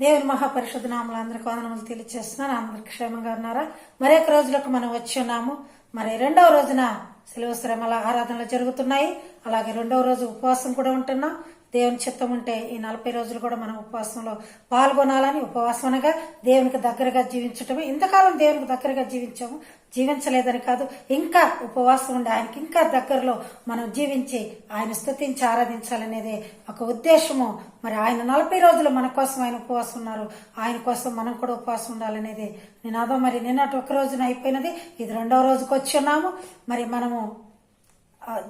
దేవుని మహాపరిషత్ నామలు అందరికి వందనములు తెలియజేస్తున్నాను. అందరికి క్షేమంగా ఉన్నారా? మరొక రోజులకు మనం వచ్చి ఉన్నాము. మరి రెండవ రోజున శిలువ శ్రమల ఆరాధనలు జరుగుతున్నాయి. అలాగే రెండవ రోజు ఉపవాసం కూడా ఉంటున్నాం. దేవుని చిత్తం ఉంటే ఈ 40 రోజులు కూడా మనం ఉపవాసంలో పాల్గొనాలని, ఉపవాసం అనగా దేవునికి దగ్గరగా జీవించటమే. ఇంతకాలం దేవునికి దగ్గరగా జీవించాము, జీవించలేదని కాదు, ఇంకా ఉపవాసం ఉండి ఆయనకి ఇంకా దగ్గరలో మనం జీవించి ఆయన స్తుతించి ఆరాధించాలనేదే ఒక ఉద్దేశము. మరి ఆయన 40 రోజులు మన కోసం ఆయన ఉపవాసం ఉన్నారు, ఆయన కోసం మనం కూడా ఉపవాసం ఉండాలనేది నినాదం. మరి నిన్నటి ఒక రోజున అయిపోయినది, ఇది రెండవ రోజుకి వచ్చి ఉన్నాము. మరి మనము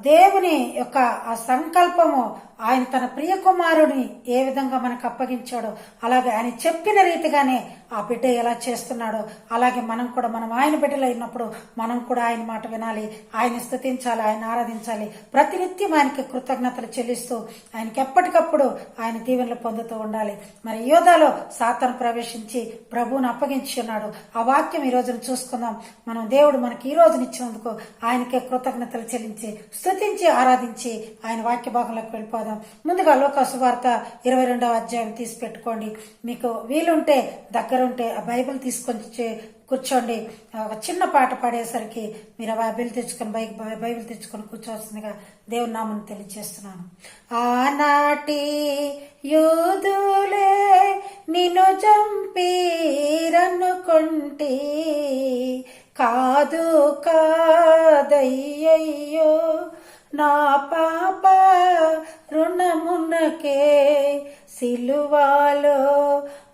దేవుని యొక్క ఆ సంకల్పము, ఆయన తన ప్రియ కుమారుడిని ఏ విధంగా మనకు అప్పగించాడో, అలాగే ఆయన చెప్పిన రీతిగానే ఆ బిడ్డ ఎలా చేస్తున్నాడో, అలాగే మనం కూడా ఆయన బిడ్డలు అయినప్పుడు మనం కూడా ఆయన మాట వినాలి, ఆయన స్తుతించాలి, ఆయన ఆరాధించాలి. ప్రతినిత్యం ఆయనకి కృతజ్ఞతలు చెల్లిస్తూ ఆయనకి ఎప్పటికప్పుడు ఆయన దీవెనలు పొందుతూ ఉండాలి. మరి యోధాలో సాతాను ప్రవేశించి ప్రభువును అప్పగించి ఉన్నాడు. ఆ వాక్యం ఈ రోజున చూసుకుందాం. మనం దేవుడు మనకి ఈ రోజున ఇచ్చినందుకు ఆయనకే కృతజ్ఞతలు చెల్లించి స్తుతించి ఆరాధించి ఆయన వాక్య భాగంలోకి వెళ్ళిపోదాం. ముందుగా లోకా సువార్త 22వ అధ్యాయం తీసి పెట్టుకోండి. మీకు వీలుంటే దగ్గరుంటే ఆ బైబిల్ తీసుకొని కూర్చోండి. ఒక చిన్న పాట పాడేసరికి మీరు బైబిల్ తెచ్చుకొని కూర్చోవలసిందిగా దేవుని నామని తెలియజేస్తున్నాను. ఆనాటి యూదులే నిన్ను చంపీరనుకుంటే కాదు కాదయ్యయ్యో నా పాప రుణమునకే సిలువాలో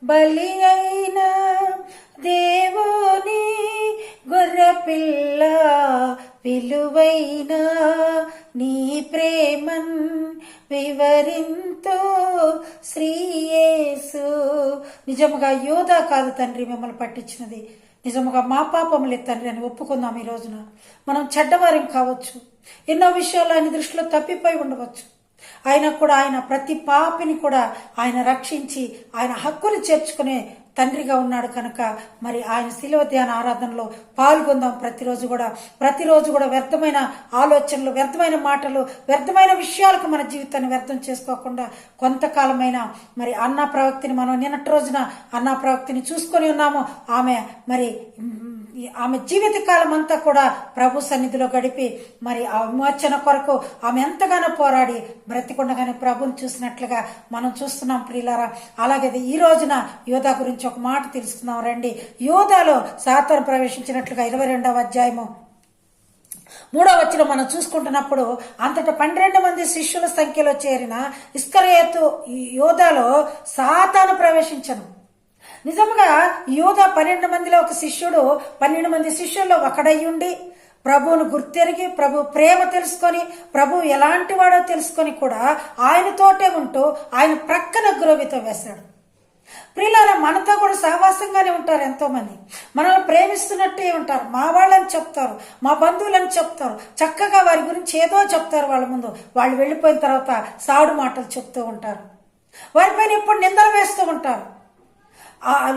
బలి అయిన దేవుని గొర్రెపిల్ల విలువైన నీ ప్రేమన్ వివరింతో శ్రీయేసు. నిజముగా యోధా కాదు తండ్రి మిమ్మల్ని పట్టించినది, నిజముగా మా పాపములే తండ్రి అని ఒప్పుకుందాం. ఈ రోజున మనం చెడ్డవారం కావచ్చు, ఎన్నో విషయాలు ఆయన దృష్టిలో తప్పిపోయి ఉండవచ్చు. ఆయన కూడా ఆయన ప్రతి పాపిని కూడా ఆయన రక్షించి ఆయన హక్కులు చేర్చుకునే తండ్రిగా ఉన్నాడు కనుక మరి ఆయన శిలువ ధ్యాన ఆరాధనలో పాల్గొందాం. ప్రతిరోజు కూడా వ్యర్థమైన ఆలోచనలు, వ్యర్థమైన మాటలు, వ్యర్థమైన విషయాలకు మన జీవితాన్ని వ్యర్థం చేసుకోకుండా కొంతకాలమైన మరి అన్నా ప్రవక్తిని మనం నిన్నటి రోజున అన్నా ప్రవక్తిని చూసుకొని ఉన్నాము. ఆమె జీవిత కాలం అంతా కూడా ప్రభు సన్నిధిలో గడిపి మరి ఆ విమోచన కొరకు ఆమె ఎంతగానో పోరాడి బ్రతికుండగానే ప్రభుని చూసినట్లుగా మనం చూస్తున్నాం ప్రియులారా. అలాగే ఈ రోజున యోధా గురించి ఒక మాట తెలుసుకుందాం రండి. యోధాలో సాతాను ప్రవేశించినట్లుగా 22వ అధ్యాయము 3వ వచనం మనం చూసుకుంటున్నప్పుడు, అంతటా 12 మంది శిష్యుల సంఖ్యలో చేరిన ఇస్కరియోతు యోధాలో సాతాను ప్రవేశించను. నిజంగా యోధా 12 మందిలో ఒక శిష్యుడు, 12 మంది శిష్యుల్లో ఒకడయ్యుండి ప్రభువును గుర్తెరిగి ప్రభు ప్రేమ తెలుసుకొని ప్రభు ఎలాంటి వాడో తెలుసుకొని కూడా ఆయనతోటే ఉంటూ ఆయన ప్రక్కన గురవితో వేశాడు. ప్రియులారా, మనతో కూడా సహవాసంగానే ఉంటారు ఎంతో మంది, మనల్ని ప్రేమిస్తున్నట్టే ఉంటారు, మా వాళ్ళని చెప్తారు, మా బంధువులని చెప్తారు, చక్కగా వారి గురించి ఏదో చెప్తారు. వాళ్ళ ముందు వాళ్ళు వెళ్ళిపోయిన తర్వాత సాడు మాటలు చెప్తూ ఉంటారు, వారిపైన ఎప్పుడు నిందలు వేస్తూ ఉంటారు,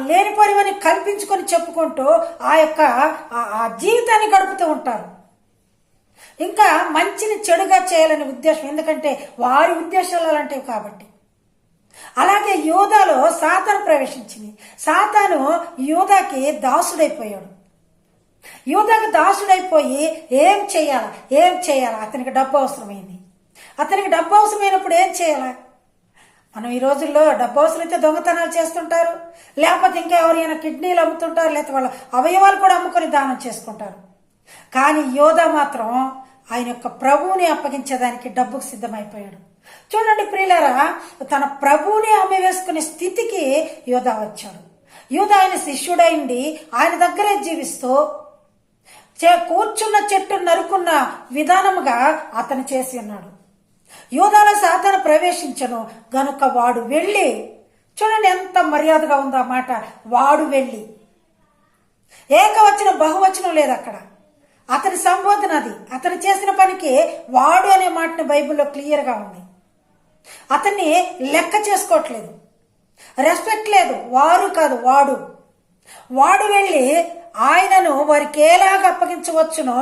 లేనిపోనివని కల్పించుకొని చెప్పుకుంటూ ఆ జీవితాన్ని గడుపుతూ ఉంటారు. ఇంకా మంచిని చెడుగా చేయాలనే ఉద్దేశం, ఎందుకంటే వారి ఉద్దేశాలు అలాంటివి కాబట్టి. అలాగే యోధాలో సాతాను ప్రవేశించింది. సాతాను యోధాకి దాసుడైపోయాడు. యోధాకి దాసుడైపోయి ఏం చేయాలా అతనికి డబ్బు అవసరమైంది. అతనికి డబ్బు అవసరమైనప్పుడు ఏం చేయాలా? మనం ఈ రోజుల్లో డబ్బు అవసరమైతే దొంగతనాలు చేస్తుంటారు, లేకపోతే ఇంకా ఎవరైనా కిడ్నీలు అమ్ముతుంటారు, లేకపోతే వాళ్ళ అవయవాలు కూడా అమ్ముకొని దానం చేసుకుంటారు. కానీ యోధా మాత్రం ఆయన యొక్క ప్రభువుని అప్పగించేదానికి డబ్బుకు సిద్ధమైపోయాడు. చూడండి ప్రియులారా, తన ప్రభువుని అమ్మి వేసుకునే స్థితికి యోధా వచ్చాడు. యోధా ఆయన శిష్యుడైంది ఆయన దగ్గరే జీవిస్తూ కూర్చున్న చెట్టు నరుకున్న విధానముగా అతను చేసి ఉన్నాడు. యోధాలో సాతాను ప్రవేశించను గనుక వాడు వెళ్ళి, చూడండి ఎంత మర్యాదగా ఉందో మాట, వాడు వెళ్ళి. ఏకవచనం బహువచనం లేదు అక్కడ, అతని సంబోధన అది. అతను చేసిన పనికి వాడు అనే మాటని బైబిల్లో క్లియర్గా ఉంది. అతన్ని లెక్క చేసుకోవట్లేదు, రెస్పెక్ట్ లేదు, వారు కాదు వాడు వెళ్ళి ఆయనను వారికి ఎలాగ అప్పగించవచ్చునో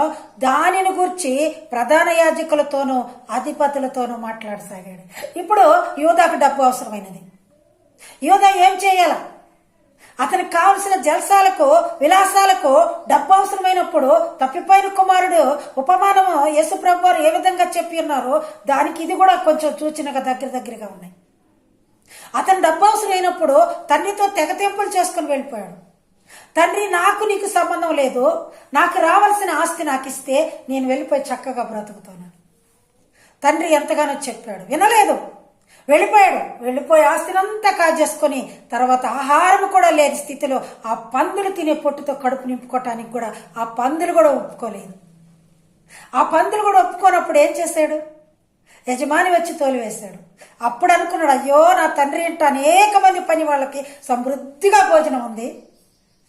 దానిని గురించి ప్రధాన యాజకులతోనూ అధిపతులతోనూ మాట్లాడసాగాడు. ఇప్పుడు యోధాకు డబ్బు అవసరమైనది. యోధా ఏం చేయాల? అతనికి కావలసిన జల్సాలకు విలాసాలకు డబ్బు అవసరమైనప్పుడు తప్పిపోయిన కుమారుడు ఉపమానము యేసుప్రభు వారు ఏ విధంగా చెప్పి ఉన్నారో దానికి ఇది కూడా కొంచెం సూచనగా దగ్గరగా ఉన్నాయి. అతను డబ్బు అవసరమైనప్పుడు తండ్రితో తెగతెంపులు చేసుకుని వెళ్ళిపోయాడు. తండ్రి, నాకు నీకు సంబంధం లేదు, నాకు రావాల్సిన ఆస్తి నాకు ఇస్తే నేను వెళ్ళిపోయి చక్కగా బ్రతుకుతాను. తండ్రి ఎంతగానో చెప్పాడు, వినలేదు, వెళ్ళిపోయాడు. వెళ్ళిపోయి ఆస్తినంతా కాజేసుకొని తర్వాత ఆహారం కూడా లేని స్థితిలో ఆ పందులు తినే పొట్టుతో కడుపు నింపుకోవటానికి కూడా ఆ పందులు కూడా ఒప్పుకోలేదు. ఆ పందులు కూడా ఒప్పుకోనప్పుడు ఏం చేశాడు? యజమాని వచ్చి తోలివేశాడు. అప్పుడు అనుకున్నాడు, అయ్యో నా తండ్రి ఇంట అనేక మంది పని వాళ్ళకి సమృద్ధిగా భోజనం ఉంది,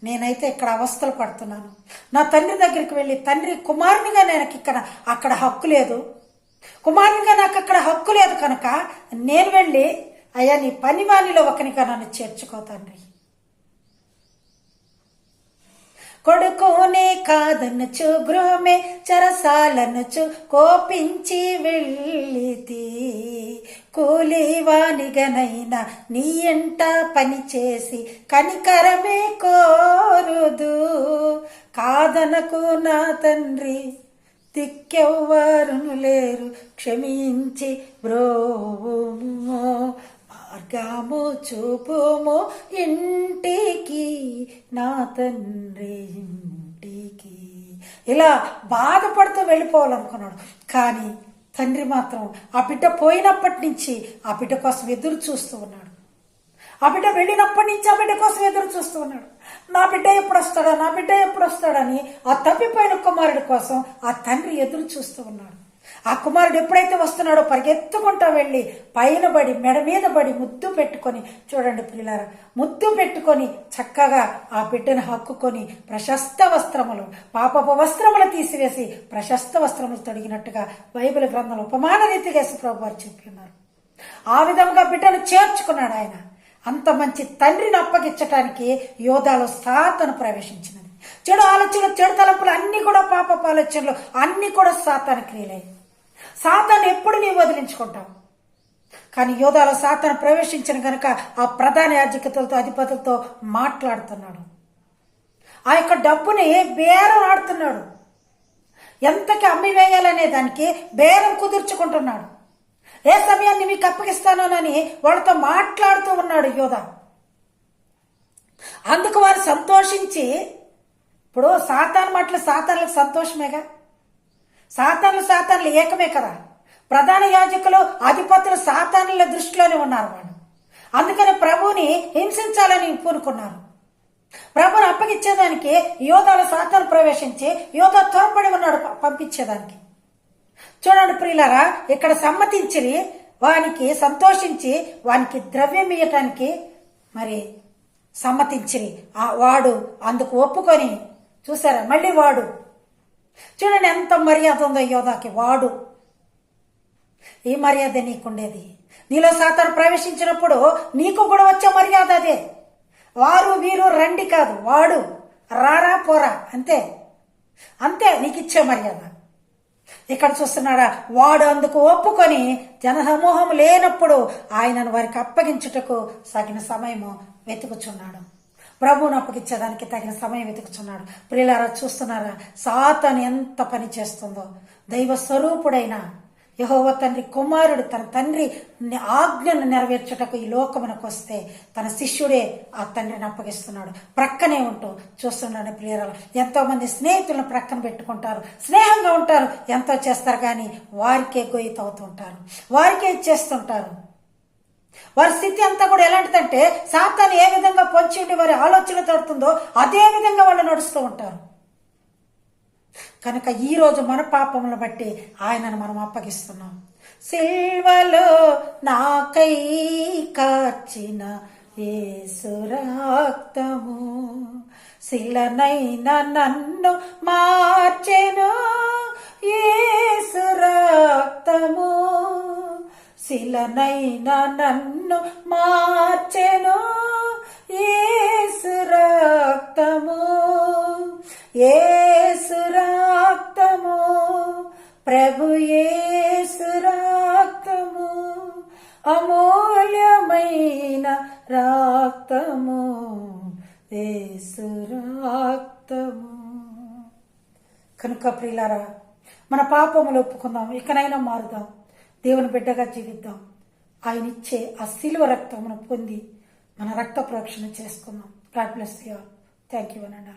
నేనైతే ఇక్కడ అవస్థలు పడుతున్నాను. నా తండ్రి దగ్గరికి వెళ్ళి, తండ్రి కుమారునిగా నేను అక్కడ హక్కు లేదు, కుమారునిగా నాకు అక్కడ హక్కు లేదు కనుక నేను వెళ్ళి, అయ్యా నీ పని వాణిలో ఒకనిగా నన్ను చేర్చుకో తండ్రి. కొడుకునే కాదనుచు గృహమే చెరసాలనుచు కోపించి వెళ్ళితి, కూలివానిగనైనా నీ ఎంట పనిచేసి కనికరమే కోరుదు. కాదనకు నా తండ్రి, దిక్కెవ్వరును లేరు, క్షమించి బ్రోవుము, మార్గము చూపుము ఇంటికి, నా తండ్రి ఇంటికి. ఇలా బాధపడుతూ వెళ్ళిపోవాలనుకున్నాడు. కానీ తండ్రి మాత్రం ఆ బిడ్డ పోయినప్పటి నుంచి ఆ బిడ్డ కోసం ఎదురు చూస్తూ ఉన్నాడు. ఆ బిడ్డ వెళ్ళినప్పటి నుంచి ఆ బిడ్డ కోసం ఎదురు చూస్తూ ఉన్నాడు. నా బిడ్డ ఎప్పుడు వస్తాడా, నా బిడ్డ ఎప్పుడు వస్తాడని ఆ తప్పిపోయిన కుమారుడి కోసం ఆ తండ్రి ఎదురు చూస్తూ ఉన్నాడు. ఆ కుమారుడు ఎప్పుడైతే వస్తున్నాడో పరిగెత్తుకుంటూ వెళ్ళి పైన పడి మెడ మీద పడి ముద్దు పెట్టుకొని, చూడండి పిల్లారా, ముద్దు పెట్టుకొని చక్కగా ఆ బిడ్డను హక్కుకొని ప్రశస్త వస్త్రములు, పాపపు వస్త్రములు తీసివేసి ప్రశస్త వస్త్రములు తొడిగినట్టుగా బైబిల్ గ్రంథంలో ఉపమాన రీతిగా యేసుప్రభు వారు చెప్పి ఉన్నారు. ఆ విధంగా బిడ్డను చేర్చుకున్నాడు ఆయన. అంత మంచి తండ్రిని అప్పగించటానికి యోధాలో సాతాను ప్రవేశించినది. చెడు ఆలోచనలు, చెడు తలంపులు అన్ని కూడా పాపపు ఆలోచనలు అన్ని కూడా సాతాను క్రియలే. సాతాను ఎప్పుడు నీవు వదిలించుకుంటావు? కానీ యోధాలో సాతాను ప్రవేశించిన గనక ఆ ప్రధాన యాజకులతో అధిపతులతో మాట్లాడుతున్నాడు. ఆ యొక్క డబ్బుని బేరం ఆడుతున్నాడు. ఎంతకి అమ్మి వేయాలనే దానికి బేరం కుదుర్చుకుంటున్నాడు. ఏ సమయాన్ని మీకు అప్పగిస్తానోనని వాళ్ళతో మాట్లాడుతూ ఉన్నాడు యోధా. అందుకు వారు సంతోషించి, ఇప్పుడు సాతాను మాటలు సాతానులకు సంతోషమేగా, సాతానులు ఏకమే కదా. ప్రధాన యాజకులు అధిపతులు సాతానుల దృష్టిలోనే ఉన్నారు వాళ్ళు. అందుకని ప్రభువుని హింసించాలని పూనుకున్నారు. ప్రభుని అప్పగించేదానికి యోధాలు సాతాను ప్రవేశించి యోధా త్వరపడి ఉన్నాడు పంపించేదానికి. చూడండి ప్రియులారా, ఇక్కడ సమ్మతించి వానికి సంతోషించి వానికి ద్రవ్యం ఇయ్యటానికి మరి సమ్మతించి వాడు అందుకు ఒప్పుకొని, చూసారా మళ్ళీ వాడు, చూడండి ఎంత మర్యాద ఉందో యోధాకి. వాడు, ఈ మర్యాద నీకుండేది. నీలో సాతాను ప్రవేశించినప్పుడు నీకు కూడా వచ్చే మర్యాద అదే. వారు వీరు రండి కాదు, వాడు రారా పోరా, అంతే అంతే నీకు ఇచ్చే మర్యాద. ఇక్కడ చూస్తున్నాడా, వాడు అందుకు ఒప్పుకొని జనసమూహం లేనప్పుడు ఆయనను వారికి అప్పగించుటకు తగిన సమయము వెతుకుచున్నాడు. ప్రభువును అప్పగించేదానికి తగిన సమయం వెతుకుచున్నాడు. ప్రియులారా, చూస్తున్నారా సాతాను ఎంత పని చేస్తుందో. దైవ స్వరూపుడైన యెహోవా తండ్రి కుమారుడు తన తండ్రి ఆజ్ఞను నెరవేర్చుటకు ఈ లోకమునకు వస్తే తన శిష్యుడే ఆ తండ్రిని అప్పగిస్తున్నాడు. ప్రక్కనే ఉంటూ చూస్తున్నాడు. ప్రియురాలు, ఎంతో మంది స్నేహితులను ప్రక్కన పెట్టుకుంటారు, స్నేహంగా ఉంటారు, ఎంతో చేస్తారు, కానీ వారికే గొయ్యి తవ్వుతుంటారు, వారికే ఇచ్చేస్తుంటారు. వారి స్థితి అంతా కూడా ఎలాంటిదంటే సాతాను ఏ విధంగా పొంచి ఉండి వారి ఆలోచన తడుతుందో అదే విధంగా వాళ్ళు నడుస్తూ ఉంటారు. కనుక ఈ రోజు మన పాపములను బట్టి ఆయనను మనం అప్పగిస్తున్నాం. సిల్వలో నాకై కార్చిన యేసు రక్తము శిలనైన నన్ను మార్చెను, యేసు రక్తము శిలనైన నన్ను మార్చెను, యేసు రక్తము, యేసు రక్తము, ప్రభు యేసు రక్తము, అమూల్యమైన రక్తము, యేసు రక్తము. కనుక ప్రియులారా, మన పాపములు ఒప్పుకుందాం, ఇకనైనా మారుదాం, దేవుని బిడ్డగా జీవిద్దాం. ఆయన ఇచ్చే ఆ శిలువ రక్తమును పొంది మన రక్త ప్రోక్షణ చేసుకుందాం. God bless you all. Thank you అనండి.